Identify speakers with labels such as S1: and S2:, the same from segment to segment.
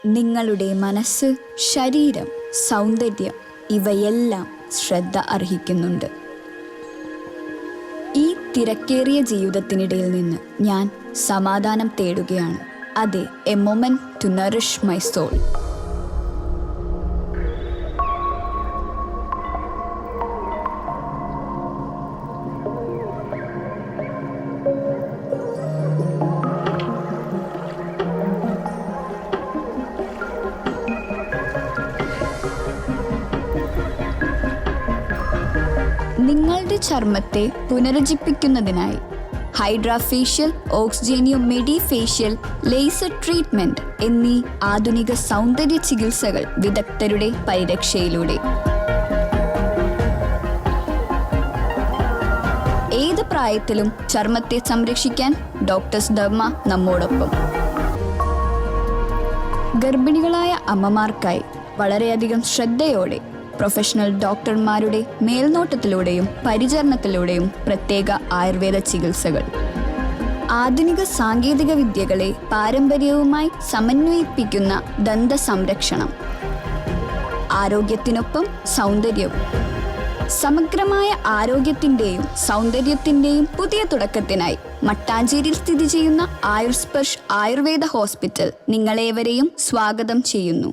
S1: നിങ്ങളുടെ മനസ്സ്, ശരീരം, സൗന്ദര്യം ഇവയെല്ലാം ശ്രദ്ധ അർഹിക്കുന്നുണ്ട്. ഈ തിരക്കേറിയ ജീവിതത്തിനിടയിൽ നിന്ന് ഞാൻ സമാധാനം തേടുകയാണ്. അതെ, a moment to nourish my soul. നിങ്ങളുടെ ചർമ്മത്തെ പുനരുജ്ജീവിപ്പിക്കുന്നതിനായി ഹൈഡ്രാ ഫേഷ്യൽ, ഓക്സിജനിയോ മെഡി ഫേഷ്യൽ, ലേസർ ട്രീറ്റ്മെന്റ് എന്നീ ആധുനിക സൗന്ദര്യ ചികിത്സകൾ വിദഗ്ധരുടെ പരിരക്ഷയിലൂടെ. ഏത് പ്രായത്തിലും ചർമ്മത്തെ സംരക്ഷിക്കാൻ ഡോക്ടേഴ്സ് ഡെർമ നമ്മോടൊപ്പം. ഗർഭിണികളായ അമ്മമാർക്കായി വളരെയധികം ശ്രദ്ധയോടെ പ്രൊഫഷണൽ ഡോക്ടർമാരുടെ മേൽനോട്ടത്തിലൂടെയും പരിചരണത്തിലൂടെയും പ്രത്യേക ആയുർവേദ ചികിത്സകൾ. ആധുനിക സാങ്കേതിക വിദ്യകളെ പാരമ്പര്യവുമായി സമന്വയിപ്പിക്കുന്ന ദന്ത സംരക്ഷണം. ആരോഗ്യത്തിനൊപ്പം സൗന്ദര്യവും. സമഗ്രമായ ആരോഗ്യത്തിൻ്റെയും സൗന്ദര്യത്തിൻ്റെയും പുതിയ തുടക്കത്തിനായി മട്ടാഞ്ചേരിയിൽ സ്ഥിതി ചെയ്യുന്ന ആയുർസ്പർശ് ആയുർവേദ ഹോസ്പിറ്റൽ നിങ്ങളേവരെയും സ്വാഗതം ചെയ്യുന്നു.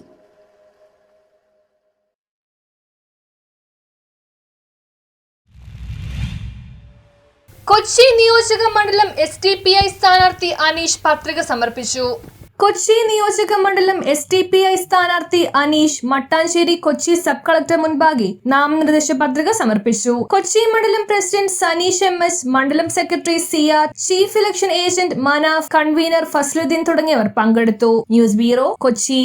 S2: കൊച്ചി നിയോജക മണ്ഡലം SDPI സ്ഥാനാർത്ഥി അനീഷ് പത്രിക സമർപ്പിച്ചു. കൊച്ചി നിയോജക മണ്ഡലം SDPI സ്ഥാനാർത്ഥി അനീഷ് മട്ടാഞ്ചേരി കൊച്ചി സബ് കളക്ടർ മുൻപാകെ നാമനിർദ്ദേശ പത്രിക സമർപ്പിച്ചു. കൊച്ചി മണ്ഡലം പ്രസിഡന്റ് സനീഷ് MS, മണ്ഡലം secretary CR, chief election agent Manaf, convener Fazluddin തുടങ്ങിയവർ പങ്കെടുത്തു. News bureau, Kochi.